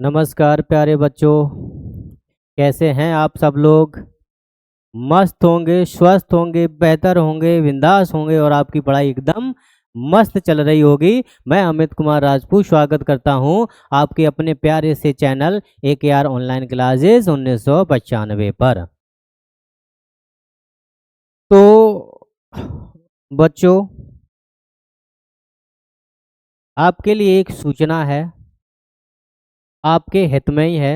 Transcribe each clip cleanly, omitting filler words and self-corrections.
नमस्कार प्यारे बच्चों। कैसे हैं आप सब लोग? मस्त होंगे, स्वस्थ होंगे, बेहतर होंगे, बिंदास होंगे और आपकी पढ़ाई एकदम मस्त चल रही होगी। मैं अमित कुमार राजपूत स्वागत करता हूं आपके अपने प्यारे से चैनल AKR ऑनलाइन क्लासेस 1995 पर। तो बच्चों, आपके लिए एक सूचना है, आपके हित में ही है।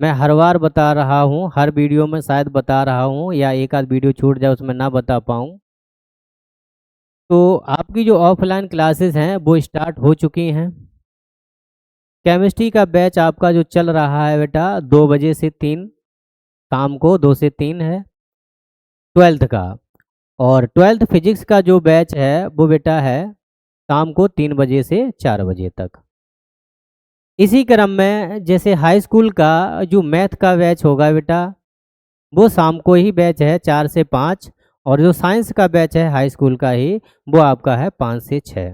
मैं हर बार बता रहा हूँ, हर वीडियो में शायद बता रहा हूँ या एक आध वीडियो छूट जाए उसमें ना बता पाऊँ। तो आपकी जो ऑफलाइन क्लासेस हैं वो स्टार्ट हो चुकी हैं। केमिस्ट्री का बैच आपका जो चल रहा है बेटा 2 बजे से 3, शाम को 2 से 3 है 12th का। और 12th फिजिक्स का जो बैच है वो बेटा है शाम को 3 बजे से 4 बजे तक। इसी क्रम में जैसे हाई स्कूल का जो मैथ का बैच होगा बेटा, वो शाम को ही बैच है 4 से 5। और जो साइंस का बैच है हाई स्कूल का ही, वो आपका है 5 से 6।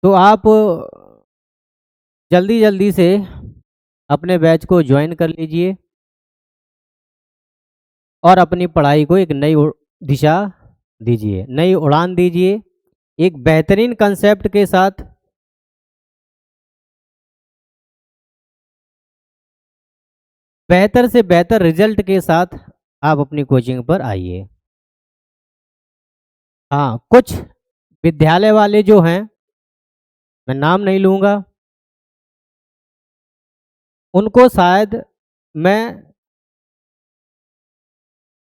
तो आप जल्दी जल्दी से अपने बैच को ज्वाइन कर लीजिए और अपनी पढ़ाई को एक नई दिशा दीजिए, नई उड़ान दीजिए, एक बेहतरीन कंसेप्ट के साथ। बेहतर से बेहतर रिजल्ट के साथ आप अपनी कोचिंग पर आइए। हाँ, कुछ विद्यालय वाले जो हैं, मैं नाम नहीं लूँगा, उनको शायद मैं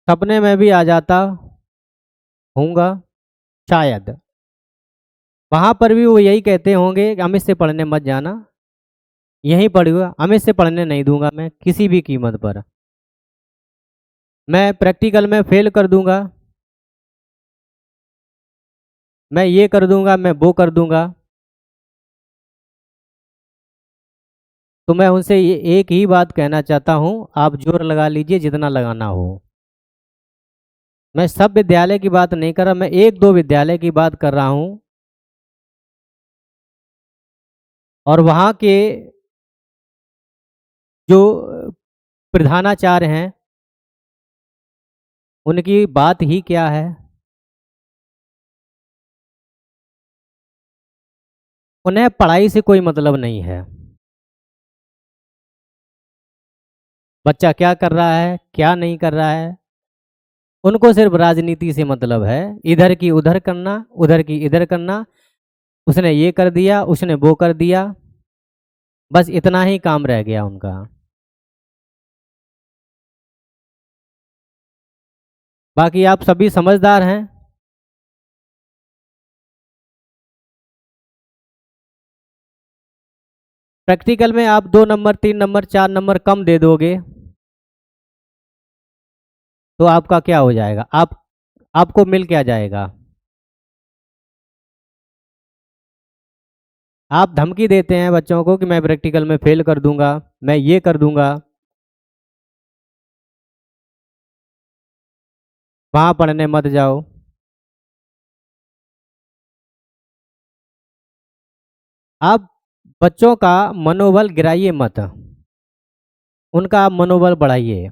सपने में भी आ जाता हूँगा शायद। वहाँ पर भी वो यही कहते होंगे कि अमित से पढ़ने मत जाना, यहीं पढ़ूंगा, अमित से पढ़ने नहीं दूंगा मैं किसी भी कीमत पर। मैं प्रैक्टिकल में फेल कर दूंगा, मैं ये कर दूंगा, मैं वो कर दूंगा। तो मैं उनसे ये एक ही बात कहना चाहता हूँ, आप जोर लगा लीजिए जितना लगाना हो। मैं सब विद्यालय की बात नहीं कर रहा, मैं एक दो विद्यालय की बात कर रहा हूँ। और वहाँ के जो प्रधानाचार्य हैं, उनकी बात ही क्या है। उन्हें पढ़ाई से कोई मतलब नहीं है, बच्चा क्या कर रहा है क्या नहीं कर रहा है। उनको सिर्फ राजनीति से मतलब है, इधर की उधर करना, उधर की इधर करना। उसने ये कर दिया, उसने वो कर दिया, बस इतना ही काम रह गया उनका। बाकी आप सभी समझदार हैं। प्रैक्टिकल में आप 2 नंबर 3 नंबर 4 नंबर कम दे दोगे तो आपका क्या हो जाएगा? आपको मिल क्या जाएगा? आप धमकी देते हैं बच्चों को कि मैं प्रैक्टिकल में फेल कर दूंगा, मैं ये कर दूंगा, वहां पढ़ने मत जाओ। आप बच्चों का मनोबल गिराइए मत, उनका आप मनोबल बढ़ाइए।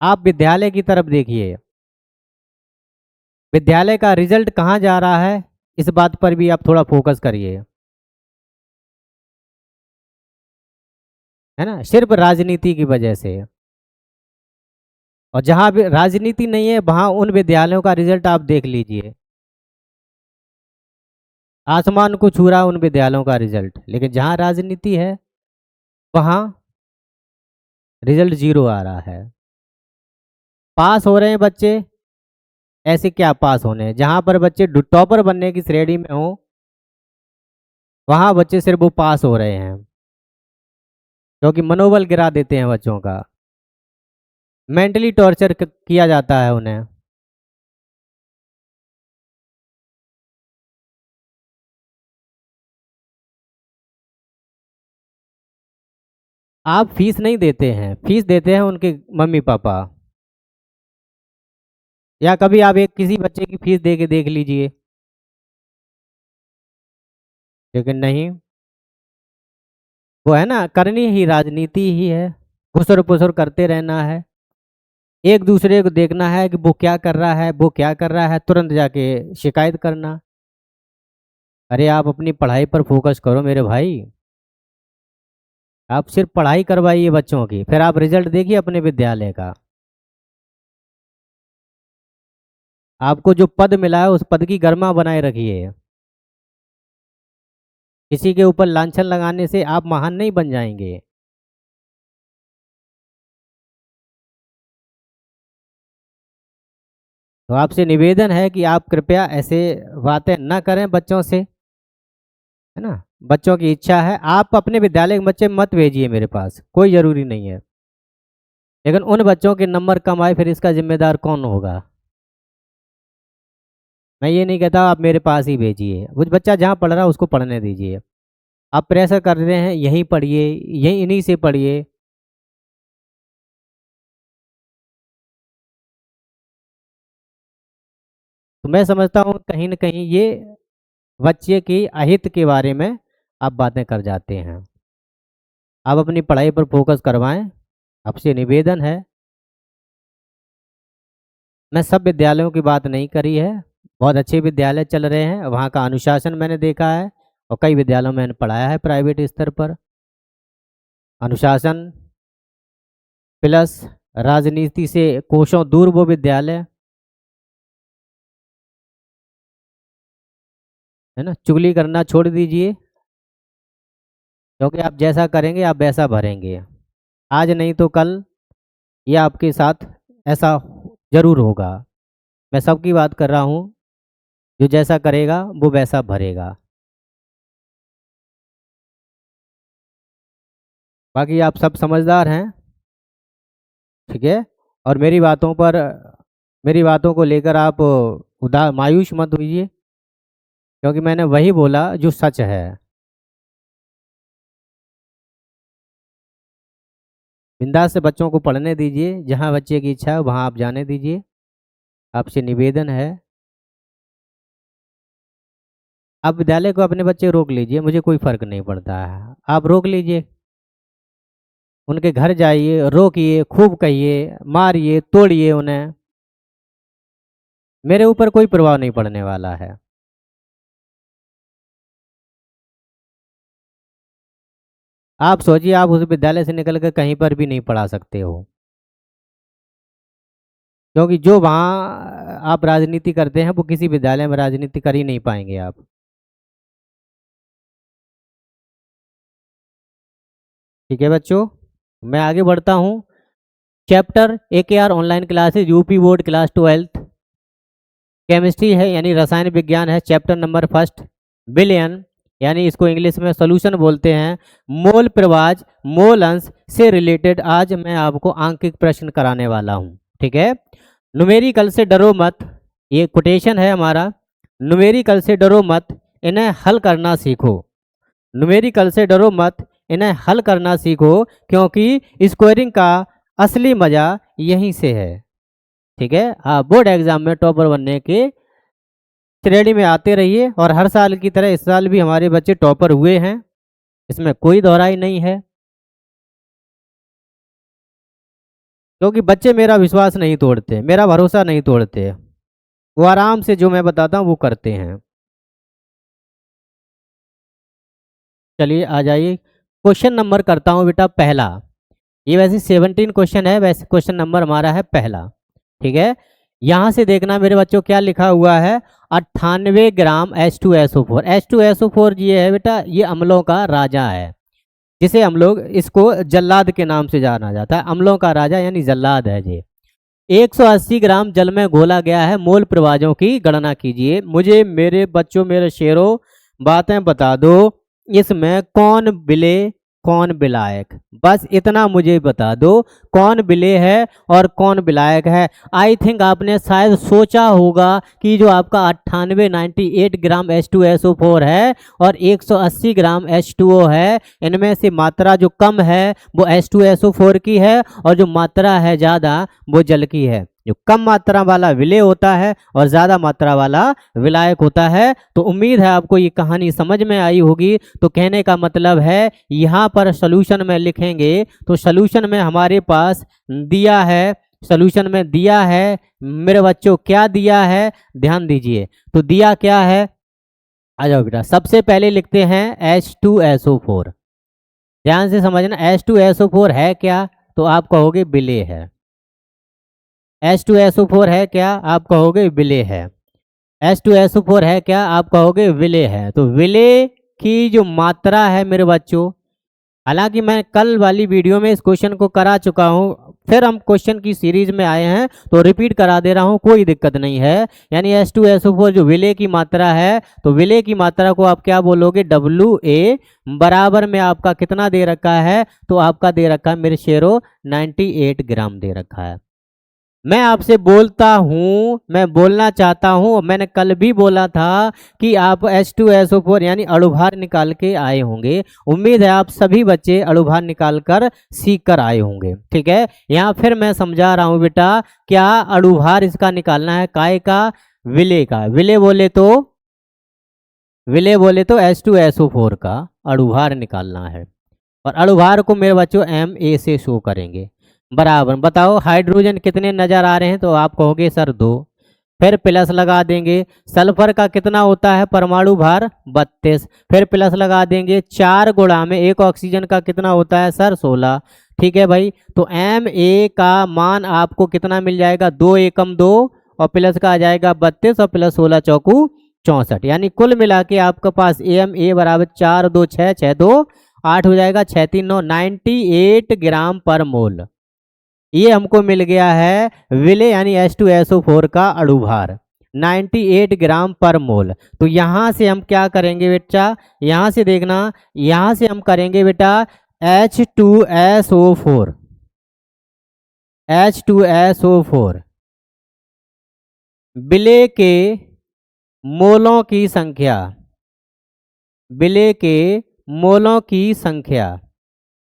आप विद्यालय की तरफ देखिए, विद्यालय का रिजल्ट कहाँ जा रहा है, इस बात पर भी आप थोड़ा फोकस करिए, है ना। सिर्फ राजनीति की वजह से, और जहाँ भी राजनीति नहीं है वहाँ उन विद्यालयों का रिजल्ट आप देख लीजिए, आसमान को छू रहा उन विद्यालयों का रिजल्ट। लेकिन जहाँ राजनीति है वहाँ रिजल्ट जीरो आ रहा है। पास हो रहे हैं बच्चे, ऐसे क्या पास होने हैं? जहाँ पर बच्चे टॉपर बनने की श्रेणी में हो, वहाँ बच्चे सिर्फ वो पास हो रहे हैं, क्योंकि मनोबल गिरा देते हैं बच्चों का, मेंटली टॉर्चर किया जाता है उन्हें। आप फीस नहीं देते हैं, फीस देते हैं उनके मम्मी पापा। या कभी आप एक किसी बच्चे की फीस दे के देख लीजिए। लेकिन नहीं, वो है ना, करनी ही राजनीति ही है, घुसर पुसर करते रहना है, एक दूसरे को देखना है कि वो क्या कर रहा है, वो क्या कर रहा है, तुरंत जाके शिकायत करना। अरे आप अपनी पढ़ाई पर फोकस करो मेरे भाई, आप सिर्फ पढ़ाई करवाइए बच्चों की, फिर आप रिजल्ट देखिए अपने विद्यालय का। आपको जो पद मिला है उस पद की गरिमा बनाए रखिए, किसी के ऊपर लांछन लगाने से आप महान नहीं बन जाएंगे। तो आपसे निवेदन है कि आप कृपया ऐसे बातें न करें बच्चों से, है ना। बच्चों की इच्छा है, आप अपने विद्यालय के बच्चे मत भेजिए मेरे पास, कोई ज़रूरी नहीं है, लेकिन उन बच्चों के नंबर कम आए फिर इसका जिम्मेदार कौन होगा। मैं ये नहीं कहता आप मेरे पास ही भेजिए, वो बच्चा जहाँ पढ़ रहा है उसको पढ़ने दीजिए। आप प्रेशर कर रहे हैं यहीं पढ़िए, यहीं इन्हीं से पढ़िए। तो मैं समझता हूँ कहीं ना कहीं ये बच्चे की अहित के बारे में आप बातें कर जाते हैं। आप अपनी पढ़ाई पर फोकस करवाएं, आपसे निवेदन है। मैं सब विद्यालयों की बात नहीं करी है, बहुत अच्छे विद्यालय चल रहे हैं, वहाँ का अनुशासन मैंने देखा है, और कई विद्यालयों में मैंने पढ़ाया है प्राइवेट स्तर पर। अनुशासन प्लस राजनीति से कोसों दूर वो विद्यालय, है ना। चुगली करना छोड़ दीजिए, क्योंकि आप जैसा करेंगे आप वैसा भरेंगे, आज नहीं तो कल ये आपके साथ ऐसा जरूर होगा। मैं सबकी बात कर रहा हूँ, जो जैसा करेगा वो वैसा भरेगा। बाकी आप सब समझदार हैं, ठीक है। और मेरी बातों को लेकर आप मायूस मत होइए, क्योंकि मैंने वही बोला जो सच है। बिंदास से बच्चों को पढ़ने दीजिए, जहाँ बच्चे की इच्छा है वहाँ आप जाने दीजिए, आपसे निवेदन है। आप विद्यालय को अपने बच्चे रोक लीजिए, मुझे कोई फर्क नहीं पड़ता है, आप रोक लीजिए, उनके घर जाइए, रोकिए, खूब कहिए, मारिए, तोड़िए उन्हें, मेरे ऊपर कोई प्रभाव नहीं पड़ने वाला है। आप सोचिए, आप उस विद्यालय से निकल कर कहीं पर भी नहीं पढ़ा सकते हो, क्योंकि जो वहाँ आप राजनीति करते हैं वो किसी विद्यालय में राजनीति कर ही नहीं पाएंगे आप। ठीक है बच्चों, मैं आगे बढ़ता हूँ। Chapter AKR online classes UP board class 12th chemistry है, यानी रसायन विज्ञान है, चैप्टर नंबर फर्स्ट बिलियन, यानी इसको इंग्लिश में सॉल्यूशन बोलते हैं, मोल प्रवाज मोल अंश से रिलेटेड आज मैं आपको आंकिक प्रश्न कराने वाला हूँ। ठीक है, न्यूमेरिकल से डरो मत, ये कोटेशन है हमारा, न्यूमेरिकल से डरो मत, इन्हें हल करना सीखो। न्यूमेरिकल से डरो मत, इन्हें हल करना सीखो, क्योंकि स्क्वायरिंग का असली मजा यहीं से है। ठीक है, आप बोर्ड एग्जाम में टॉपर बनने के श्रेणी में आते रहिए, और हर साल की तरह इस साल भी हमारे बच्चे टॉपर हुए हैं, इसमें कोई दोहराई नहीं है, क्योंकि बच्चे मेरा विश्वास नहीं तोड़ते, मेरा भरोसा नहीं तोड़ते, वो आराम से जो मैं बताता हूँ वो करते हैं। चलिए आ जाइए, क्वेश्चन नंबर करता हूँ बेटा पहला। ये वैसे 17 क्वेश्चन है, वैसे क्वेश्चन नंबर हमारा है पहला। ठीक है, यहाँ से देखना मेरे बच्चों क्या लिखा हुआ है, 98 ग्राम H2SO4। H2SO4 ये है बेटा, ये अम्लों का राजा है, जिसे हम लोग इसको जल्लाद के नाम से जाना जाता है, अम्लों का राजा यानी जल्लाद है ये। 180 ग्राम जल में घोला गया है, मोल प्रवाजों की गणना कीजिए। मुझे मेरे बच्चों, मेरे शेरों, बातें बता दो, इसमें कौन विलेय कौन विलायक, बस इतना मुझे बता दो, कौन विलेय है और कौन विलायक है। आई थिंक आपने शायद सोचा होगा कि जो आपका 98 ग्राम H2SO4 है और 180 ग्राम H2O है, इनमें से मात्रा जो कम है वो H2SO4 की है, और जो मात्रा है ज़्यादा वो जल की है। जो कम मात्रा वाला विलेय होता है और ज़्यादा मात्रा वाला विलायक होता है। तो उम्मीद है आपको ये कहानी समझ में आई होगी। तो कहने का मतलब है यहाँ पर सॉल्यूशन में लिखेंगे तो सॉल्यूशन में हमारे पास दिया है, सॉल्यूशन में दिया है मेरे बच्चों, क्या दिया है ध्यान दीजिए। तो दिया क्या है, आ जाओ बेटा, सबसे पहले लिखते हैं H2SO4। ध्यान से समझना, H2SO4 है क्या, तो आप कहोगे विलेय है। H2SO4 है क्या, आप कहोगे विलेय है। H2SO4 है क्या, आप कहोगे विलेय है। तो विलेय की जो मात्रा है मेरे बच्चों, हालांकि मैं कल वाली वीडियो में इस क्वेश्चन को करा चुका हूँ, फिर हम क्वेश्चन की सीरीज में आए हैं तो रिपीट करा दे रहा हूँ, कोई दिक्कत नहीं है। यानी H2SO4 जो विलेय की मात्रा है, तो विलेय की मात्रा को आप क्या बोलोगे, WA बराबर में आपका कितना दे रखा है, तो आपका दे रखा है मेरे शेरों 98 ग्राम दे रखा है। मैं आपसे बोलता हूँ, मैं बोलना चाहता हूँ, मैंने कल भी बोला था कि आप H2SO4 यानी अणुभार निकाल के आए होंगे। उम्मीद है आप सभी बच्चे अणुभार निकाल कर सीख कर आए होंगे। ठीक है, यहाँ फिर मैं समझा रहा हूँ बेटा, क्या अणुभार इसका निकालना है, काय का, विलेय का। विलेय बोले तो H2SO4 का अणुभार निकालना है। और अणुभार को मेरे बच्चों Ma से शो करेंगे। बराबर, बताओ हाइड्रोजन कितने नजर आ रहे हैं, तो आप कहोगे सर 2, फिर प्लस लगा देंगे। सल्फर का कितना होता है परमाणु भार, 32, फिर प्लस लगा देंगे। 4 गुणा में 1 ऑक्सीजन का कितना होता है सर, 16। ठीक है भाई, तो Ma का मान आपको कितना मिल जाएगा, 2 एकम 2 और प्लस का आ जाएगा 32 और प्लस 16 चौकू 64। यानी कुल मिला के आपके पास Ma बराबर 4 2 6 6 2 8 हो जाएगा, 6 3 9, 98 ग्राम पर मोल। ये हमको मिल गया है विलेय यानी H2SO4 का अणुभार 98 ग्राम पर मोल। तो यहाँ से हम क्या करेंगे बेटा, यहाँ से देखना, यहाँ से हम करेंगे बेटा H2SO4 विलेय के मोलों की संख्या, विलेय के मोलों की संख्या।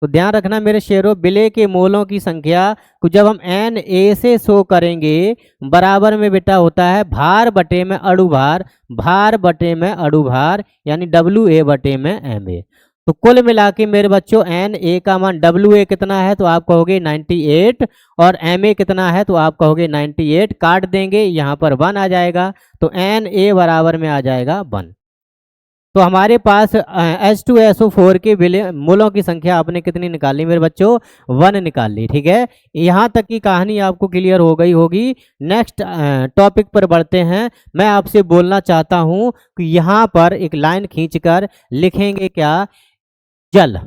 तो ध्यान रखना मेरे शेरों, विलेय के मोलों की संख्या को जब हम Na से शो करेंगे, बराबर में बेटा होता है भार बटे में अणुभार, भार बटे में अणुभार यानी WA बटे में Ma। तो कुल मिला के मेरे बच्चों Na का मान, WA कितना है तो आप कहोगे 98 और Ma कितना है तो आप कहोगे 98, काट देंगे यहाँ पर 1 आ जाएगा, तो Na बराबर में आ जाएगा 1। तो हमारे पास H2SO4 के विलेय मोलों की संख्या आपने कितनी निकाली मेरे बच्चों, 1 निकाल ली। ठीक है, यहाँ तक की कहानी आपको क्लियर हो गई होगी। नेक्स्ट टॉपिक पर बढ़ते हैं। मैं आपसे बोलना चाहता हूँ कि यहाँ पर एक लाइन खींचकर लिखेंगे क्या, जल।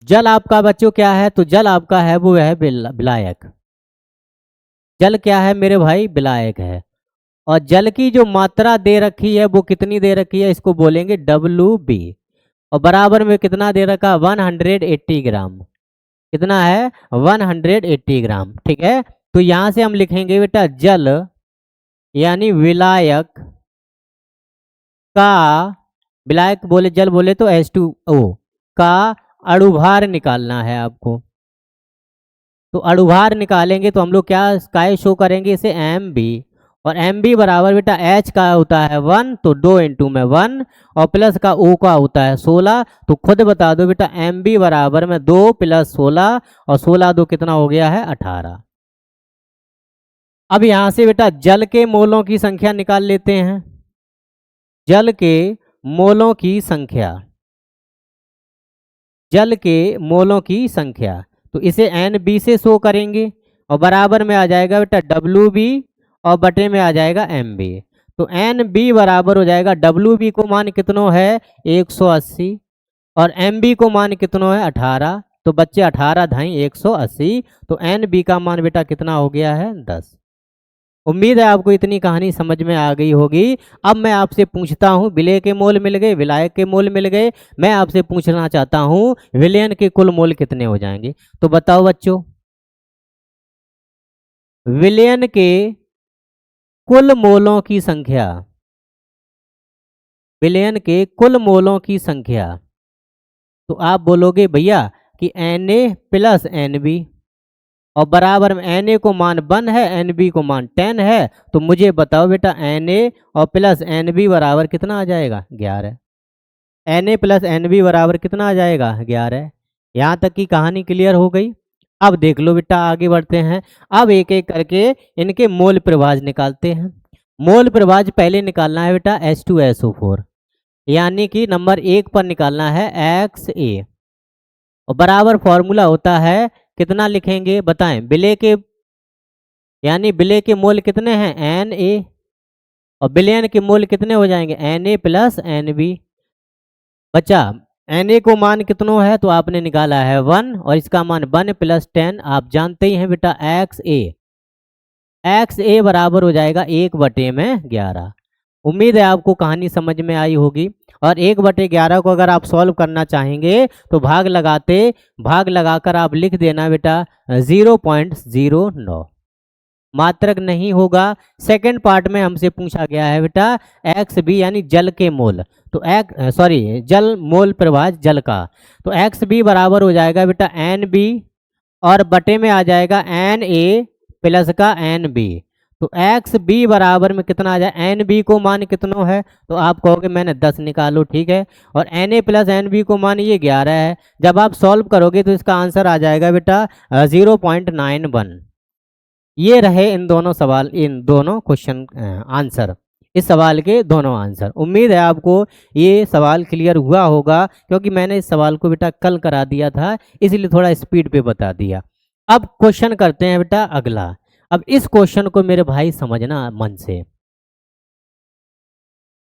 जल आपका बच्चों क्या है, तो जल आपका है वो है विलायक। जल क्या है मेरे भाई, विलायक है। और जल की जो मात्रा दे रखी है वो कितनी दे रखी है, इसको बोलेंगे WB। और बराबर में कितना दे रखा, 180 ग्राम। कितना है, 180 ग्राम। ठीक है, तो यहाँ से हम लिखेंगे बेटा जल यानी विलायक का, विलायक बोले जल बोले तो H2O का अणुभार निकालना है आपको। तो अणुभार निकालेंगे तो हम लोग क्या काय शो करेंगे, इसे MB। और MB बराबर बेटा H का होता है 1, तो 2 इंटू में 1 और प्लस का O का होता है 16। तो खुद बता दो बेटा MB बराबर में 2 + 16 और 16 2 कितना हो गया है, 18। अब यहाँ से बेटा जल के मोलों की संख्या निकाल लेते हैं। जल के मोलों की संख्या, जल के मोलों की संख्या, तो इसे NB से शो करेंगे और बराबर में आ जाएगा बेटा WB और बटे में आ जाएगा MB। तो NB बराबर हो जाएगा, WB को मान कितनो है 180 और MB को मान कितनो है 18। तो बच्चे 18 धाई 180, तो NB का मान बेटा कितना हो गया है 10। उम्मीद है आपको इतनी कहानी समझ में आ गई होगी। अब मैं आपसे पूछता हूँ, विलेय के मोल मिल गए, विलायक के मोल मिल गए, मैं आपसे पूछना चाहता हूँ विलयन के कुल मोल कितने हो जाएंगे। तो बताओ बच्चों, विलयन के कुल मोलों की संख्या, विलयन के कुल मोलों की संख्या, तो आप बोलोगे भैया कि Na + NB। और बराबर में Na को मान 1 है, Nb को मान 10 है, तो मुझे बताओ बेटा Na और प्लस Nb बराबर कितना आ जाएगा 11। Na प्लस Nb बराबर कितना आ जाएगा 11। यहाँ तक की कहानी क्लियर हो गई। अब देख लो बेटा, आगे बढ़ते हैं। अब एक एक करके इनके मोल प्रभाज निकालते हैं। मोल प्रभाज पहले निकालना है बेटा H2SO4, यानी कि नंबर 1 पर निकालना है XA, और बराबर फॉर्मूला होता है, कितना लिखेंगे बताएं, विलय के यानी विलय के मोल कितने हैं Na, और विलयन के मोल कितने हो जाएंगे Na प्लस Nb। बचा Na को मान कितना है, तो आपने निकाला है 1, और इसका मान 1 प्लस 10, आप जानते ही हैं बेटा XA बराबर हो जाएगा 1/11। उम्मीद है आपको कहानी समझ में आई होगी। और 1/11 को अगर आप सॉल्व करना चाहेंगे तो भाग लगाकर आप लिख देना बेटा 0.09, मात्रक नहीं होगा। सेकंड पार्ट में हमसे पूछा गया है बेटा XB यानी जल के मोल, तो जल मोल प्रभाज जल का, तो XB बराबर हो जाएगा बेटा NB, और बटे में आ जाएगा Na प्लस का NB, तो XB बराबर में कितना आ जाए, NB को मान कितना है, तो आप कहोगे मैंने 10 निकालो, ठीक है, और Na प्लस NB को मान ये 11 है। जब आप सॉल्व करोगे तो इसका आंसर आ जाएगा बेटा 0.91। ये रहे इन दोनों क्वेश्चन आंसर, इस सवाल के दोनों आंसर। उम्मीद है आपको ये सवाल क्लियर हुआ होगा, क्योंकि मैंने इस सवाल को बेटा कल करा दिया था, इसलिए थोड़ा स्पीड पे बता दिया। अब क्वेश्चन करते हैं बेटा अगला। अब इस क्वेश्चन को मेरे भाई समझना मन से,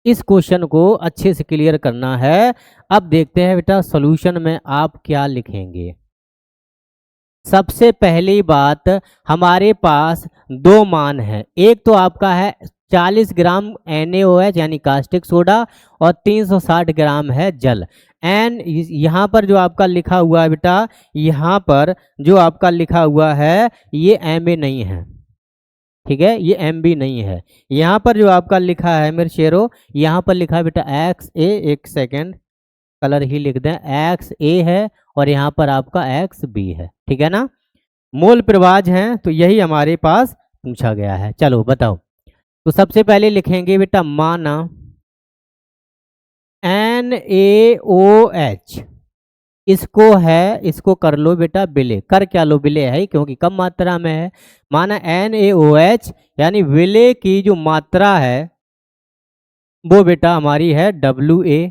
इस क्वेश्चन को अच्छे से क्लियर करना है। अब देखते हैं बेटा सॉल्यूशन में आप क्या लिखेंगे। सबसे पहली बात, हमारे पास दो मान है, एक तो आपका है 40 ग्राम NaOH यानी कास्टिक सोडा, और 360 ग्राम है जल। एन यहाँ पर जो आपका लिखा हुआ है बेटा, यहाँ पर जो आपका लिखा हुआ है ये Ma नहीं है, ठीक है, ये Mb नहीं है। यहाँ पर जो आपका लिखा है मेरे शेरों, यहाँ पर लिखा है बेटा XA, एक सेकेंड कलर ही लिख दें, XA है, और यहाँ पर आपका XB है, ठीक है ना। मोल प्रभाज हैं, तो यही हमारे पास पूछा गया है। चलो बताओ, तो सबसे पहले लिखेंगे बेटा माना NaOH, इसको कर लो बेटा विलय, कर क्या लो विलय है, क्योंकि कम मात्रा में है। माना NaOH यानी विलय की जो मात्रा है वो बेटा हमारी है WA,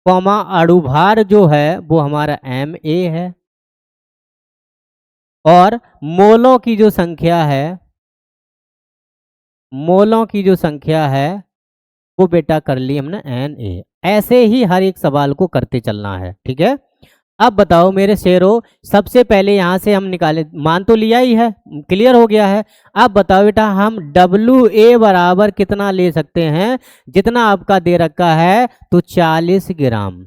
अणुभार जो है वो हमारा Ma है, और मोलों की जो संख्या है वो बेटा कर ली हमने Na। ऐसे ही हर एक सवाल को करते चलना है, ठीक है। अब बताओ मेरे शेरों, सबसे पहले यहाँ से हम निकाले, मान तो लिया ही है, क्लियर हो गया है। अब बताओ बेटा हम WA बराबर कितना ले सकते हैं, जितना आपका दे रखा है तो 40 ग्राम।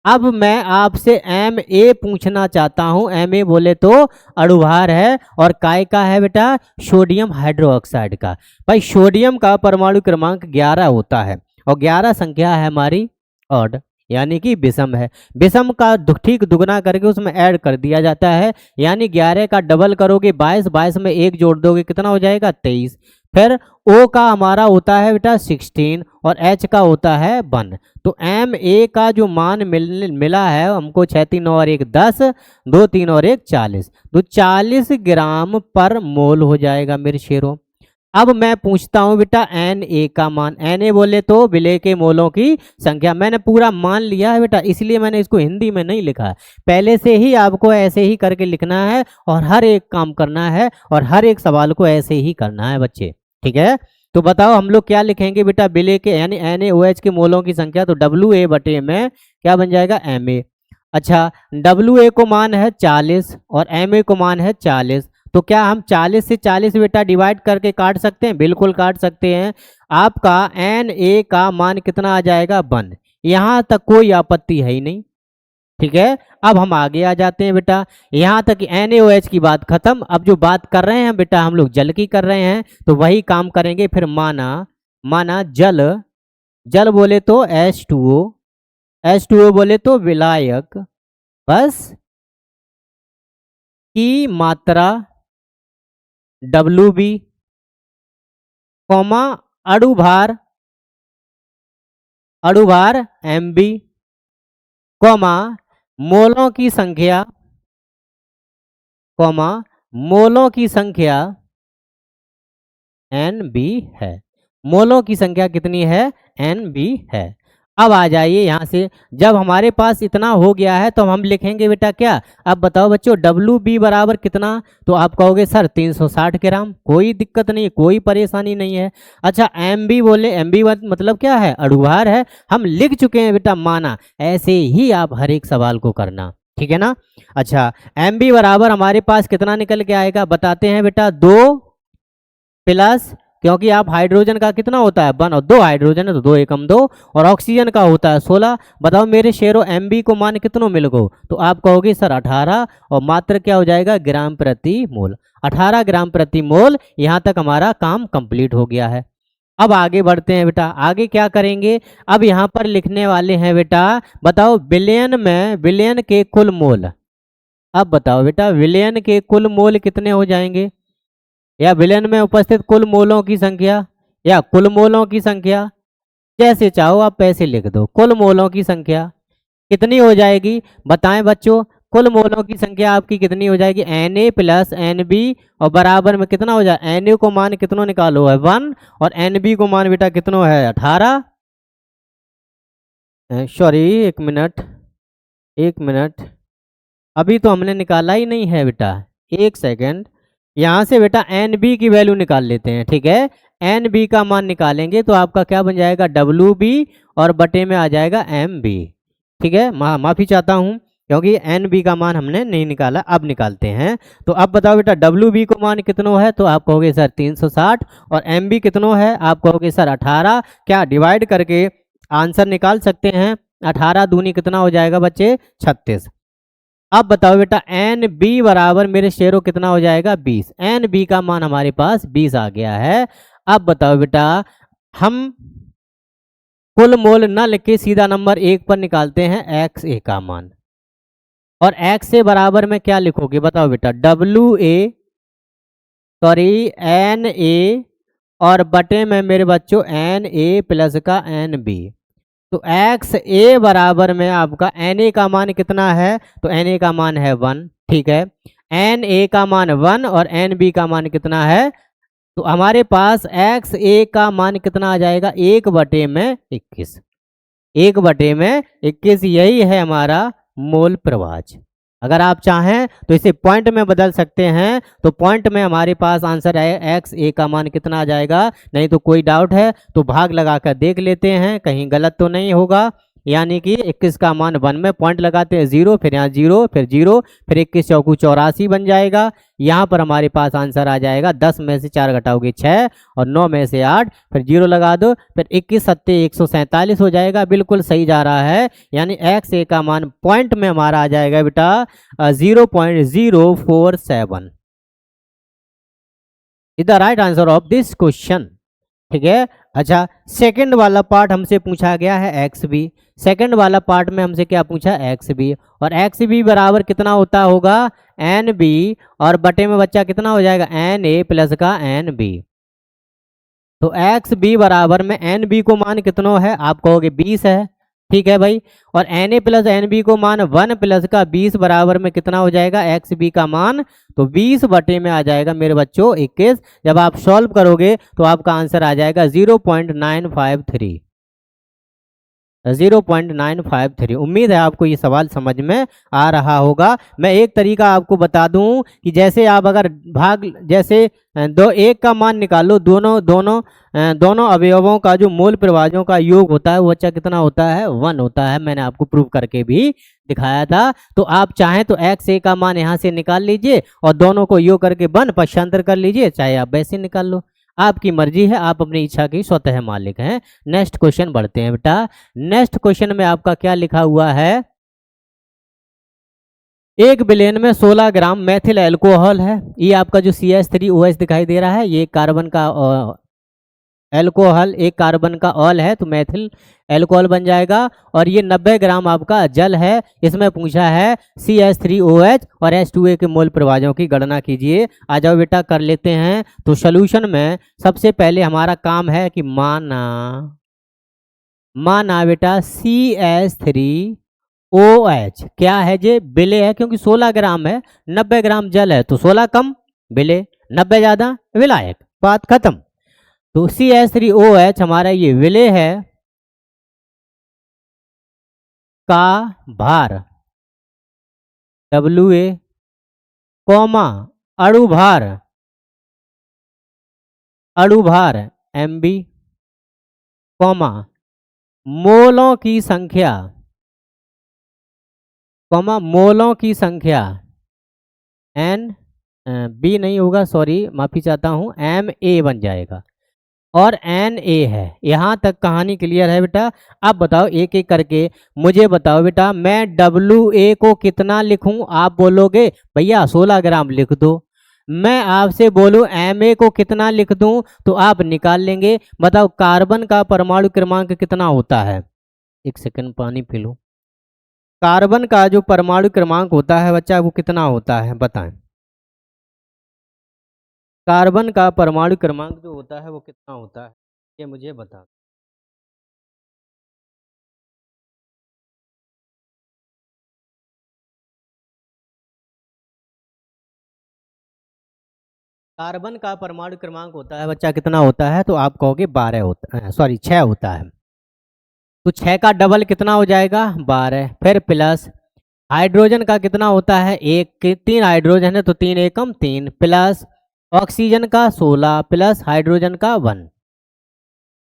अब मैं आपसे Ma पूछना चाहता हूँ। Ma बोले तो अणुभार है, और काय का है बेटा, सोडियम हाइड्रोक्साइड का। भाई सोडियम का परमाणु क्रमांक 11 होता है, और 11 संख्या है हमारी ऑड, यानी कि विषम है। विषम का ठीक दुगना करके उसमें ऐड कर दिया जाता है, यानी 11 का डबल करोगे 22, 22 में 1 जोड़ दोगे कितना हो जाएगा 23। फिर O का हमारा होता है बेटा 16, और H का होता है 1। तो Ma का जो मान मिला है हमको 6 3 और 1 10, 2 3 और 1 40, तो 40 ग्राम पर मोल हो जाएगा मेरे शेरों। अब मैं पूछता हूं बेटा Na का मान। Na बोले तो विलय के मोलों की संख्या, मैंने पूरा मान लिया है बेटा, इसलिए मैंने इसको हिंदी में नहीं लिखा है। पहले से ही आपको ऐसे ही करके लिखना है, और हर एक काम करना है, और हर एक सवाल को ऐसे ही करना है बच्चे, ठीक है। तो बताओ हम लोग क्या लिखेंगे बेटा, विलय के यानी NaOH के मोलों की संख्या, तो WA बटे में क्या बन जाएगा Ma। अच्छा, WA को मान है 40 और Ma को मान है 40, तो क्या हम 40 से 40 बेटा डिवाइड करके काट सकते हैं, बिल्कुल काट सकते हैं। आपका Na का मान कितना आ जाएगा 1, यहाँ तक कोई आपत्ति है ही नहीं, ठीक है। अब हम आगे आ जाते हैं बेटा, यहाँ तक NaOH की बात खत्म। अब जो बात कर रहे हैं बेटा हम लोग जल की कर रहे हैं, तो वही काम करेंगे। फिर माना जल बोले तो H2O, बोले तो विलायक, बस की मात्रा WB, कॉमा अणुभार MB, कॉमा मोलों की संख्या, कॉमा मोलों की संख्या NB है। मोलों की संख्या कितनी है? NB है। अब आ जाइए यहाँ से, जब हमारे पास इतना हो गया है तो हम लिखेंगे बेटा क्या? अब बताओ बच्चों WB बराबर कितना? तो आप कहोगे सर 360 ग्राम। कोई दिक्कत नहीं, कोई परेशानी नहीं है। अच्छा MB बोले, MB मतलब क्या है? अणुभार है। हम लिख चुके हैं बेटा, माना। ऐसे ही आप हर एक सवाल को करना, ठीक है ना? अच्छा MB बराबर हमारे पास कितना निकल के आएगा बताते हैं बेटा? 2 प्लस, क्योंकि आप हाइड्रोजन का कितना होता है? 1 और 2 हाइड्रोजन है तो 2 एकम 2, और ऑक्सीजन का होता है 16। बताओ मेरे शेरों MB को मान कितनों मिल गो? तो आप कहोगे सर 18, और मात्र क्या हो जाएगा? ग्राम प्रति मोल। 18 ग्राम प्रति मोल। यहाँ तक हमारा काम कंप्लीट हो गया है। अब आगे बढ़ते हैं बेटा। आगे क्या करेंगे? अब यहाँ पर लिखने वाले हैं बेटा, बताओ बिलियन में, बिलियन के कुल मोल। अब बताओ बेटा विलियन के कुल मोल कितने हो जाएंगे? या विलयन में उपस्थित कुल मोलों की संख्या, या कुल मोलों की संख्या, जैसे चाहो आप पैसे लिख दो। कुल मोलों की संख्या कितनी हो जाएगी बताएं बच्चों? कुल मोलों की संख्या आपकी कितनी हो जाएगी? Na प्लस NB, और बराबर में कितना हो जाए? Na को मान कितनों निकालो है? 1, और NB को मान बेटा कितनों है? 18। सॉरी एक मिनट, अभी तो हमने निकाला ही नहीं है बेटा, एक सेकेंड। यहाँ से बेटा NB की वैल्यू निकाल लेते हैं, ठीक है? NB का मान निकालेंगे तो आपका क्या बन जाएगा? WB, और बटे में आ जाएगा MB, ठीक है? माफ़ी चाहता हूँ, क्योंकि NB का मान हमने नहीं निकाला, अब निकालते हैं। तो अब बताओ बेटा WB को मान कितनों है? तो आप कहोगे सर 360, और MB कितनों है? आप कहोगे सर 18। क्या डिवाइड करके आंसर निकाल सकते हैं? 18 दूनी कितना हो जाएगा बच्चे? 36। अब बताओ बेटा NB बराबर मेरे शेरों कितना हो जाएगा? 20। NB का मान हमारे पास 20 आ गया है। अब बताओ बेटा, हम कुल मोल न लिख के सीधा नंबर 1 पर निकालते हैं XA का मान। और XA बराबर में क्या लिखोगे बताओ बेटा? NA, और बटे में मेरे बच्चों NA प्लस का NB। तो XA बराबर में आपका Na का मान कितना है? तो Na का मान है 1, ठीक है? Na का मान 1, और NB का मान कितना है? तो हमारे पास XA का मान कितना आ जाएगा? 1/21। 1/21, यही है हमारा मोल प्रवाह। अगर आप चाहें तो इसे पॉइंट में बदल सकते हैं, तो पॉइंट में हमारे पास आंसर है XA का मान कितना आ जाएगा। नहीं तो कोई डाउट है तो भाग लगाकर देख लेते हैं, कहीं गलत तो नहीं होगा। यानी कि 21 का मान 1 में पॉइंट लगाते हैं 0, फिर यहाँ 0, फिर 0, फिर 21 चौकू 84 बन जाएगा। यहाँ पर हमारे पास आंसर आ जाएगा 10 में से 4 घटाओगे 6, और 9 में से 8, फिर 0 लगा दो, फिर 21 सत्ते 147 हो जाएगा। बिल्कुल सही जा रहा है। यानी XA का मान पॉइंट में हमारा आ जाएगा बेटा 0.047 is the right answer of this question, ठीक है? अच्छा सेकंड वाला पार्ट हमसे पूछा गया है XB। सेकंड वाला पार्ट में हमसे क्या पूछा? XB, और XB बराबर कितना होता होगा? NB, और बटे में बच्चा कितना हो जाएगा? Na प्लस का NB। तो XB बराबर में NB को मान कितना है? आप कहोगे 20 है, ठीक है भाई? और Na प्लस NB को मान 1 प्लस का 20 बराबर में कितना हो जाएगा? XB का मान तो 20 बटे में आ जाएगा मेरे बच्चों 21। जब आप सॉल्व करोगे तो आपका आंसर आ जाएगा 0.953। 0.953। उम्मीद है आपको ये सवाल समझ में आ रहा होगा। मैं एक तरीका आपको बता दूं कि जैसे आप अगर जैसे एक का मान निकालो, दोनों अवयवों का जो मोल प्रवाहों का योग होता है वो बच्चा कितना होता है? 1 होता है। मैंने आपको प्रूव करके भी दिखाया था। तो आप चाहें तो XA का मान यहाँ से निकाल लीजिए, और दोनों को योग करके 1 पक्षांतर कर लीजिए, चाहे आप वैसे निकाल लो, आपकी मर्जी है, आप अपनी इच्छा की स्वतः मालिक हैं। नेक्स्ट क्वेश्चन बढ़ते हैं बेटा। नेक्स्ट क्वेश्चन में आपका क्या लिखा हुआ है? 1 बिलियन में 16 ग्राम मैथिल एल्कोहल है। ये आपका जो CH3OH दिखाई दे रहा है, ये कार्बन का एल्कोहल एक कार्बन का ऑल है तो मैथिल एल्कोहल बन जाएगा। और ये 90 ग्राम आपका जल है। इसमें पूछा है CH3OH और H2A के मोल प्रभाजों की गणना कीजिए। आ जाओ बेटा कर लेते हैं। तो सोल्यूशन में सबसे पहले हमारा काम है कि माना बेटा CH3OH क्या है जे विलेय है, क्योंकि 16 ग्राम है, 90 ग्राम जल है तो 16 कम विलेय, 90 ज़्यादा विलायक, बात खत्म। तो CH3OH हमारा ये विलेय है का भार WA, अणुभार MB, मोलों की संख्या N, B नहीं होगा, सॉरी माफ़ी चाहता हूँ, MA बन जाएगा और NA है। यहाँ तक कहानी क्लियर है बेटा। अब बताओ एक एक करके मुझे बताओ बेटा, मैं WA को कितना लिखूं? आप बोलोगे भैया 16 ग्राम लिख दो। मैं आपसे बोलूं MA को कितना लिख दूं तो आप निकाल लेंगे। बताओ कार्बन का परमाणु क्रमांक कितना होता है? एक सेकंड पानी पी लूं। कार्बन का जो परमाणु क्रमांक होता है बच्चा वो कितना होता है बताएं। कार्बन का परमाणु क्रमांक जो होता है वो कितना होता है ये मुझे बता। कार्बन का परमाणु क्रमांक होता है बच्चा कितना होता है? तो आप कहोगे 12 होता है, सॉरी 6 होता है। तो 6 का डबल कितना हो जाएगा? 12। फिर प्लस हाइड्रोजन का कितना होता है? 1, 3 हाइड्रोजन है तो 3 एकम 3, प्लस ऑक्सीजन का 16 प्लस हाइड्रोजन का 1।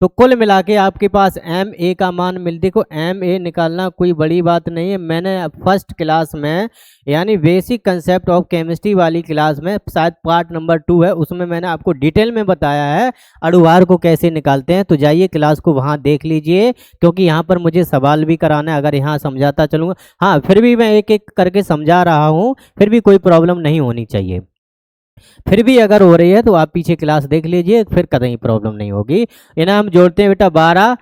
तो कुल मिला के आपके पास MA का मान मिल, देखो MA निकालना कोई बड़ी बात नहीं है। मैंने फर्स्ट क्लास में यानी बेसिक कंसेप्ट ऑफ केमिस्ट्री वाली क्लास में, शायद पार्ट नंबर 2 है, उसमें मैंने आपको डिटेल में बताया है अणुभार को कैसे निकालते हैं। तो जाइए क्लास को वहाँ देख लीजिए, क्योंकि यहाँ पर मुझे सवाल भी कराना है। अगर यहाँ समझाता चलूँगा, हाँ फिर भी मैं एक एक करके समझा रहा हूँ, फिर भी कोई प्रॉब्लम नहीं होनी चाहिए। फिर भी अगर हो रही है तो आप पीछे क्लास देख लीजिए, फिर कहीं प्रॉब्लम नहीं होगी। इन्हें हम जोड़ते हैं बेटा 12,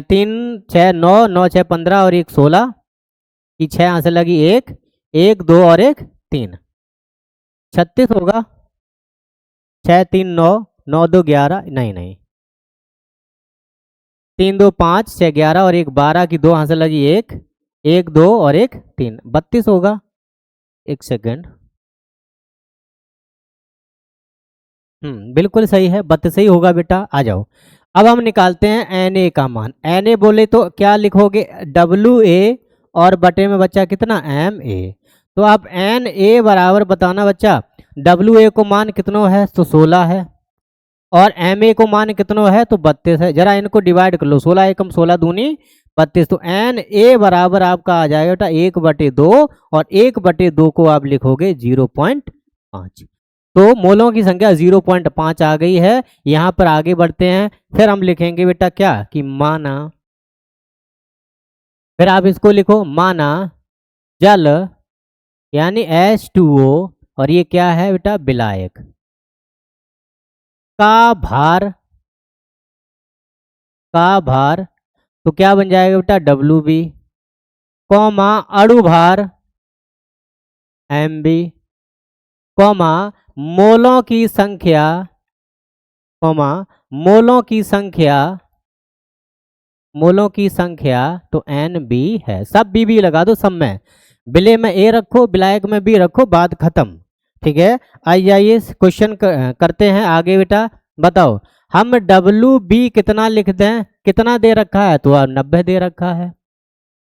3 6 9, 9 6 15 और 1 16 की 6 यहाँ से लगी 1, 1 2 और 1 3, 36 होगा। 6 3 9, 9 2 11, नहीं 3 2 5, 6 11 और 1 12 की 2 यहाँ से लगी 1, 1 2 और 1 3, 32 होगा। एक सेकेंड, बिल्कुल सही है, 32 ही होगा बेटा। आ जाओ अब हम निकालते हैं Na का मान। Na बोले तो क्या लिखोगे? WA और बटे में बच्चा कितना? MA। तो आप Na बराबर बताना बच्चा, WA को मान कितना है? तो 16 है, और MA को मान कितना है? तो 32 है। जरा इनको डिवाइड कर लो, 16 एकम 16 दूनी 32। तो Na बराबर आपका आ जाएगा बेटा 1/2, और 1/2 को आप लिखोगे 0.5। तो मोलों की संख्या 0.5 आ गई है। यहाँ पर आगे बढ़ते हैं, फिर हम लिखेंगे बेटा क्या कि माना, फिर आप इसको लिखो माना जल यानी H2O, और ये क्या है बेटा? विलायक का भार तो क्या बन जाएगा बेटा? WB, अणुभार MB, मोलों की संख्या, मोलों की संख्या तो NB है। सब BB लगा दो, सब में विलेय में A रखो, विलायक में B रखो, बात खत्म। ठीक है, आइए क्वेश्चन करते हैं आगे बेटा। बताओ हम WB कितना लिख दें? कितना दे रखा है? तो 90 दे रखा है।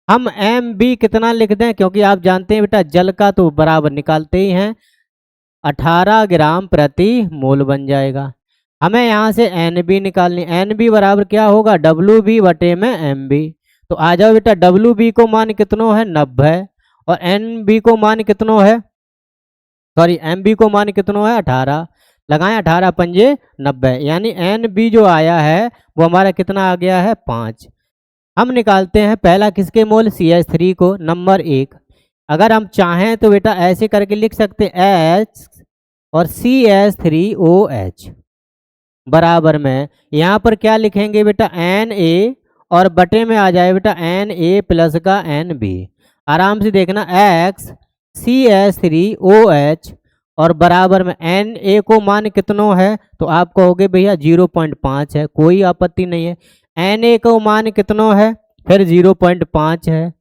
हम MB कितना लिख दें? क्योंकि आप जानते हैं बेटा जल का तो बराबर निकालते ही हैं, 18 ग्राम प्रति मोल बन जाएगा। हमें यहाँ से NB निकालनी, NB बराबर क्या होगा? WB बटे में MB। तो आ जाओ बेटा, WB को मान कितना है? 90, और NB को मान कितना है? सॉरी MB को मान कितना है? 18। लगाएं 18 पंजे 90, यानी NB जो आया है वो हमारा कितना आ गया है? 5। हम निकालते हैं पहला किसके मोल? CH3 को, नंबर 1। अगर हम चाहें तो बेटा ऐसे करके लिख सकते H और CH3OH। बराबर में यहाँ पर क्या लिखेंगे बेटा Na और बटे में आ जाए बेटा Na प्लस का Nb। आराम से देखना XCH3OH और बराबर में Na को मान कितनों है तो आप कहोगे भैया 0.5 है, कोई आपत्ति नहीं है। Na को मान कितनों है फिर 0.5 है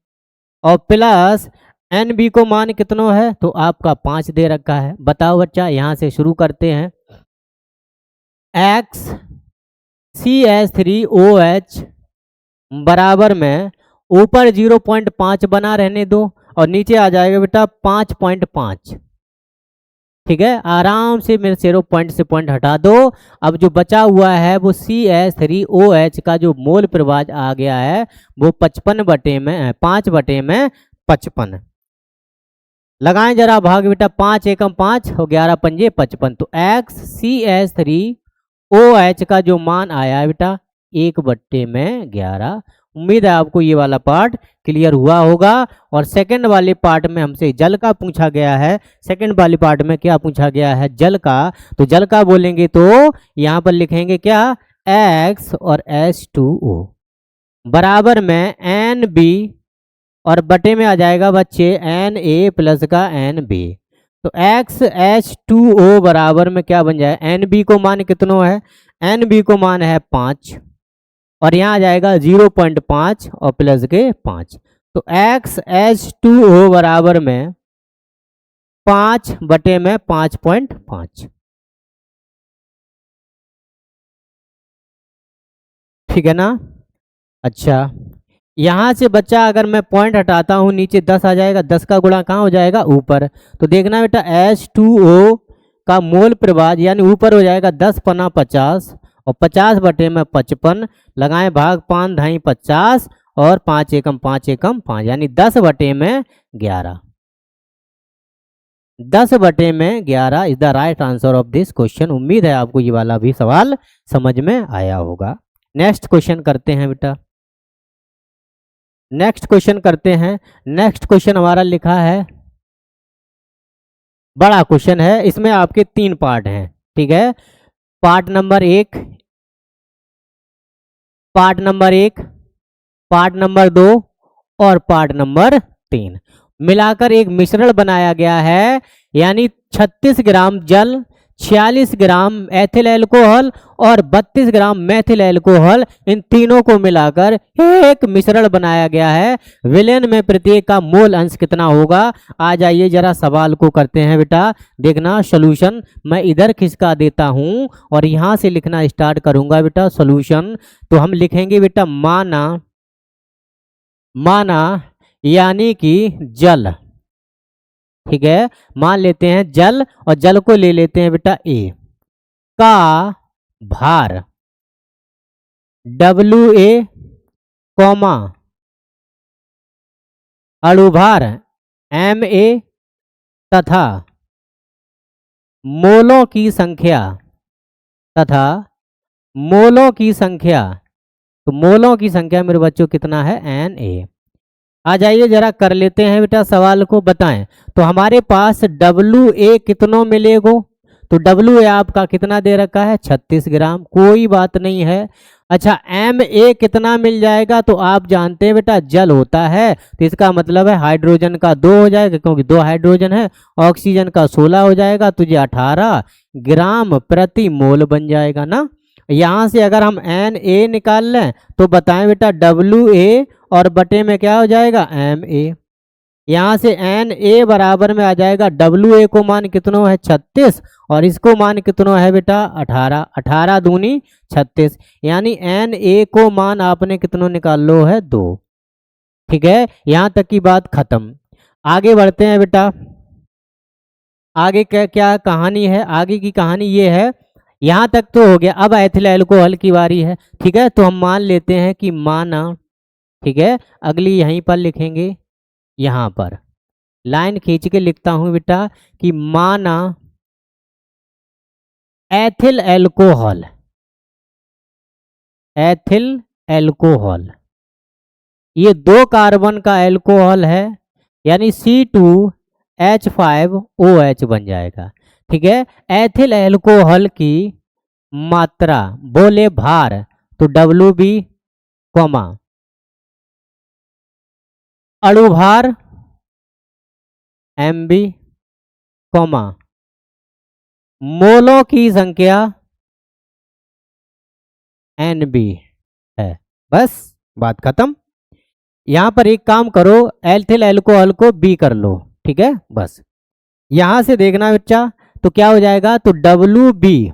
और प्लस Nb को मान कितनों है तो आपका 5 दे रखा है। बताओ बच्चा, यहाँ से शुरू करते हैं। XCH3OH बराबर में ऊपर 0.5 बना रहने दो और नीचे आ जाएगा बेटा 5.5। ठीक है, आराम से मेरे 0 पॉइंट से पॉइंट हटा दो। अब जो बचा हुआ है वो CH3OH का जो मोल प्रवाह आ गया है वो 5/55 लगाएं जरा भाग बेटा। 5 एकम 5 और 11 पंजे 55। तो XCH3OH का जो मान आया है बेटा 1/11। उम्मीद है आपको ये वाला पार्ट क्लियर हुआ होगा। और सेकंड वाले पार्ट में हमसे जल का पूछा गया है। सेकंड वाले पार्ट में क्या पूछा गया है? जल का। तो जल का बोलेंगे तो यहाँ पर लिखेंगे क्या? X और H2O बराबर में NB और बटे में आ जाएगा बच्चे Na प्लस का Nb। तो XH2O बराबर में क्या बन जाए? Nb को मान कितनों है? Nb को मान है 5 और यहाँ आ जाएगा 0.5 और प्लस के 5। तो XH2O बराबर में 5 बटे में 5.5। ठीक है ना? अच्छा, यहाँ से बच्चा अगर मैं पॉइंट हटाता हूँ नीचे 10 आ जाएगा। 10 का गुणा कहाँ हो जाएगा? ऊपर। तो देखना बेटा H2O का मोल प्रवाह यानी ऊपर हो जाएगा 10 पना 50 और 50 बटे में 55 लगाएं भाग 5 ढाई 50 और 5 एकम 5 यानी 10 बटे में 11। 10 बटे में 11 is the right answer of this question. उम्मीद है आपको ये वाला भी सवाल समझ में आया होगा। नेक्स्ट क्वेश्चन करते हैं बेटा। नेक्स्ट क्वेश्चन करते हैं। नेक्स्ट क्वेश्चन हमारा लिखा है, बड़ा क्वेश्चन है, इसमें आपके 3 पार्ट हैं। ठीक है, part number 1, part number 1, part number 2 और पार्ट नंबर 3 मिलाकर एक मिश्रण बनाया गया है। यानी 36 ग्राम जल, 46 ग्राम एथिल अल्कोहल और 32 ग्राम मेथिल अल्कोहल, इन तीनों को मिलाकर एक मिश्रण बनाया गया है। विलयन में प्रत्येक का मोल अंश कितना होगा? आ जाइए जरा सवाल को करते हैं बेटा। देखना सॉल्यूशन मैं इधर खिसका देता हूं और यहां से लिखना स्टार्ट करूंगा बेटा सॉल्यूशन। तो हम लिखेंगे बेटा माना, माना यानी कि जल। ठीक है, मान लेते हैं जल और जल को ले लेते हैं बेटा A का भार WA, कॉमा अणुभार MA तथा मोलों की संख्या मोलों की संख्या। तो मोलों की संख्या मेरे बच्चों कितना है? Na। आ जाइए जरा कर लेते हैं बेटा सवाल को, बताएं। तो हमारे पास WA कितनों मिलेगो? तो WA आपका कितना दे रखा है? 36 ग्राम, कोई बात नहीं है। अच्छा, MA कितना मिल जाएगा? तो आप जानते हैं बेटा जल होता है तो इसका मतलब है हाइड्रोजन का 2 हो जाएगा क्योंकि 2 हाइड्रोजन है। ऑक्सीजन का 16 हो जाएगा, तुझे 18 ग्राम प्रति मोल बन जाएगा ना। यहाँ से अगर हम Na निकाल लें तो बताएं बेटा WA और बटे में क्या हो जाएगा? MA। यहाँ से Na बराबर में आ जाएगा WA को मान कितनों है? 36 और इसको मान कितनों है बेटा? 18। 18 दूनी 36 यानी Na को मान आपने कितनों निकाल लो है? 2। ठीक है, यहाँ तक की बात खत्म। आगे बढ़ते हैं बेटा। आगे क्या क्या कहानी है? आगे की कहानी ये है, यहाँ तक तो हो गया। अब एथिल अल्कोहल की बारी है। ठीक है, तो हम मान लेते हैं कि माना, ठीक है, अगली यहीं पर लिखेंगे, यहाँ पर लाइन खींच के लिखता हूं बेटा कि माना एथिल अल्कोहल, एथिल अल्कोहल ये 2 कार्बन का अल्कोहल है यानी C2H5OH बन जाएगा। ठीक है, एथिल अल्कोहल की मात्रा, बोले भार तो WB, कॉमा अणुभार MB, कॉमा मोलों की संख्या NB है। बस बात खत्म। यहां पर एक काम करो, एल्थिल अल्कोहल को B कर लो, ठीक है। बस यहां से देखना बच्चा, तो क्या हो जाएगा, तो WB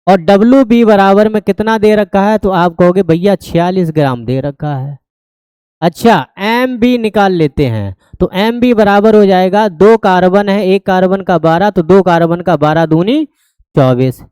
और WB बराबर में कितना दे रखा है, तो आप कहोगे भैया 46 ग्राम दे रखा है। अच्छा MB निकाल लेते हैं, तो MB बराबर हो जाएगा, 2 कार्बन है, 1 कार्बन का 12, तो 2 कार्बन का 12 दूनी 24,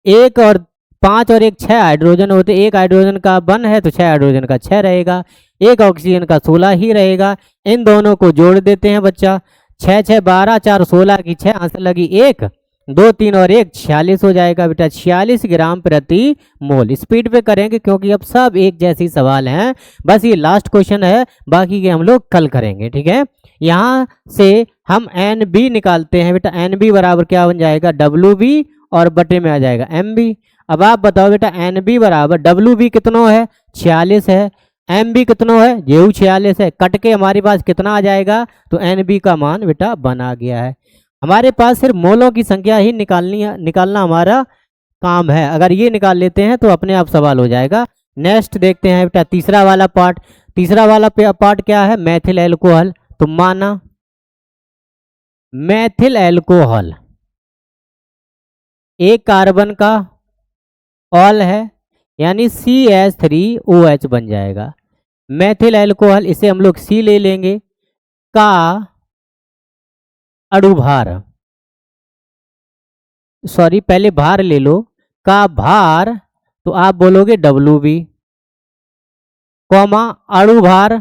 1 और 5 और 1 6 हाइड्रोजन होते, 1 हाइड्रोजन का 1 है तो 6 हाइड्रोजन का 6 रहेगा, 1 ऑक्सीजन का 16 ही रहेगा। इन दोनों को जोड़ देते हैं बच्चा, 6 6 12 4 16 की 6 आंसर लगी 1 2 3 और 1 46 हो जाएगा बेटा, 46 ग्राम प्रति मोल। स्पीड पे करेंगे क्योंकि अब सब एक जैसी सवाल हैं, बस ये लास्ट क्वेश्चन है, बाकी के हम लोग कल करेंगे, ठीक है। यहाँ से हम NB निकालते हैं बेटा, NB बराबर क्या बन जाएगा, WB और बटे में आ जाएगा MB। अब आप बताओ बेटा NB बराबर, WB कितना है 46 है, MB कितना है ये 46 है, कट के हमारे पास कितना आ जाएगा, तो NB का मान बेटा बना गया है। हमारे पास सिर्फ मोलों की संख्या ही निकालना हमारा काम है, अगर ये निकाल लेते हैं तो अपने आप सवाल हो जाएगा। नेक्स्ट देखते हैं बेटा तीसरा वाला पार्ट। तीसरा वाला पार्ट क्या है, मैथिल एल्कोहल। तो माना मैथिल एल्कोहल एक कार्बन का ऑल है, यानी CH3OH बन जाएगा। मैथिल एल्कोहल, इसे हम लोग C ले लेंगे, का अणुभार, सॉरी पहले भार ले लो, का भार तो आप बोलोगे WB, कॉमा अणुभार,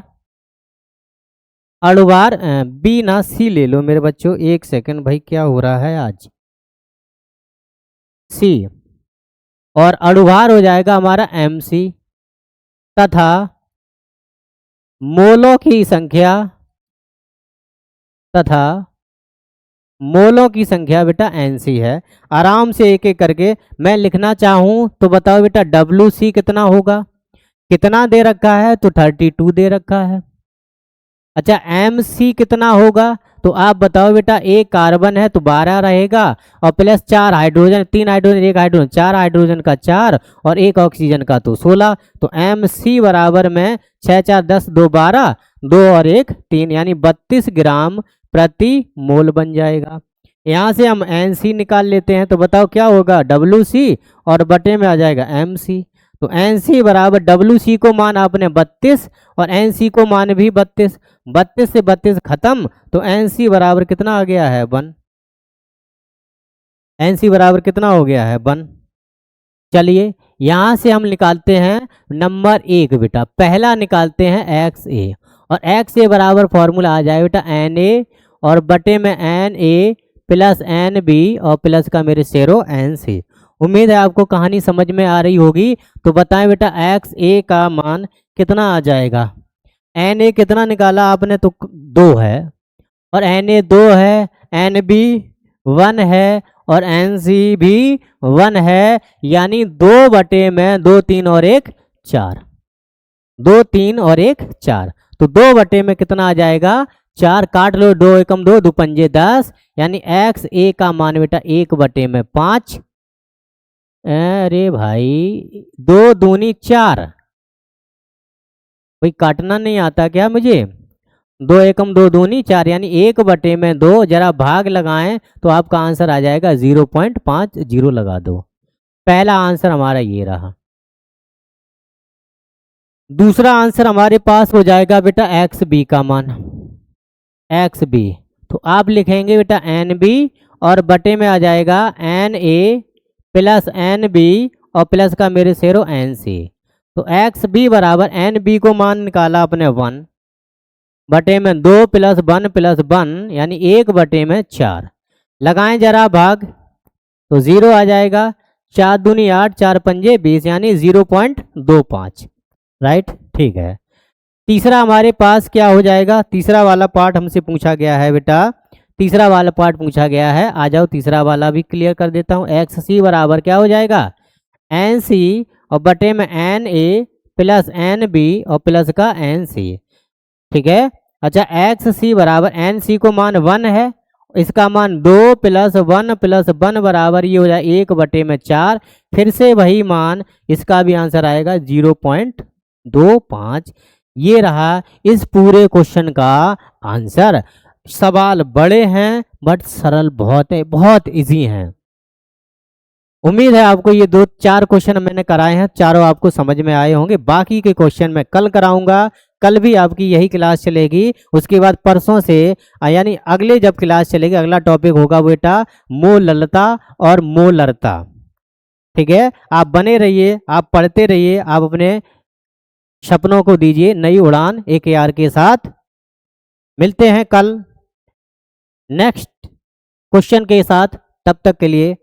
अणुभार B ना C ले लो मेरे बच्चों, एक सेकंड भाई क्या हो रहा है आज, C, और अणुभार हो जाएगा हमारा MC, तथा मोलों की संख्या, तथा मोलों की संख्या बेटा NC है। आराम से एक एक करके मैं लिखना चाहूं तो बताओ बेटा WC कितना होगा, कितना दे रखा है, तो 32 दे रखा है। अच्छा MC कितना होगा, तो आप बताओ बेटा, एक कार्बन है तो 12 रहेगा, और plus 4 hydrogen, 3 hydrogen 1 hydrogen, 4 hydrogen का 4 और 1 ऑक्सीजन का तो 16, तो MC बराबर में 6 4 10 2 12, 2 और 1 3, यानी 32 ग्राम प्रति मोल बन जाएगा। यहाँ से हम NC निकाल लेते हैं, तो बताओ क्या होगा, WC और बटे में आ जाएगा MC, तो NC बराबर WC को मान आपने 32 और NC को मान भी 32, 32 से 32 खत्म, तो NC बराबर कितना आ गया है 1, NC बराबर कितना हो गया है 1। चलिए यहाँ से हम निकालते हैं नंबर 1 बेटा, पहला निकालते हैं XA, और XA बराबर फॉर्मूला आ जाए बेटा Na और बटे में Na प्लस NB और प्लस का मेरे शेरो NC। उम्मीद है आपको कहानी समझ में आ रही होगी। तो बताएं बेटा XA का मान कितना आ जाएगा, Na कितना निकाला आपने, तो 2 है, और Na 2 है, NB 1 है और NC भी 1 है, यानी 2 बटे में 2 3 और 1 4, 2 3 और 1 4, तो 2 बटे में कितना आ जाएगा 4, काट लो, 2 एकम 2 2 पंजे 10, यानी XA का मान बेटा 1 बटे में 5, अरे भाई 2 दूनी 4, भाई काटना नहीं आता क्या मुझे, 2 एकम 2 दूनी 4, यानी 1 बटे में 2, जरा भाग लगाएं तो आपका आंसर आ जाएगा 0.50 लगा दो। पहला आंसर हमारा ये रहा। दूसरा आंसर हमारे पास हो जाएगा बेटा XB का मान, XB तो आप लिखेंगे बेटा NB और बटे में आ जाएगा Na प्लस NB और प्लस का मेरे शेरो NC, तो XB बराबर NB को मान निकाला अपने 1 बटे में 2 प्लस 1 यानी 1 बटे में 4, लगाएं जरा भाग तो 0 आ जाएगा, 4 दूनी 8 4 पंजे 20, यानी 0.25, राइट, ठीक है। तीसरा हमारे पास क्या हो जाएगा, तीसरा वाला पार्ट हमसे पूछा गया है बेटा, तीसरा वाला पार्ट पूछा गया है, आ जाओ तीसरा वाला भी क्लियर कर देता हूँ। एक्स सी बराबर क्या हो जाएगा, एन सी और बटे में n a plus n b और प्लस का एन सी। ठीक है। अच्छा, एक्स सी बराबर एन सी को मान 1 है, इसका मान 2 + 1 + 1 बराबर ये हो जाए 1/4। फिर से वही मान, इसका भी आंसर आएगा 0.25। ये रहा इस पूरे क्वेश्चन का आंसर। सवाल बड़े हैं बट सरल बहुत है, बहुत इजी हैं। उम्मीद है आपको ये 2-4 क्वेश्चन मैंने कराए हैं, चारों आपको समझ में आए होंगे। बाकी के क्वेश्चन मैं कल कराऊंगा। कल भी आपकी यही क्लास चलेगी। उसके बाद परसों से यानी अगले जब क्लास चलेगी, अगला टॉपिक होगा बेटा मोललता और मोलरता। ठीक है, आप बने रहिए, आप पढ़ते रहिए, आप अपने सपनों को दीजिए नई उड़ान AKR के साथ। मिलते हैं कल नेक्स्ट क्वेश्चन के साथ, तब तक के लिए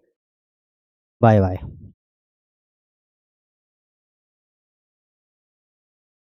बाय बाय।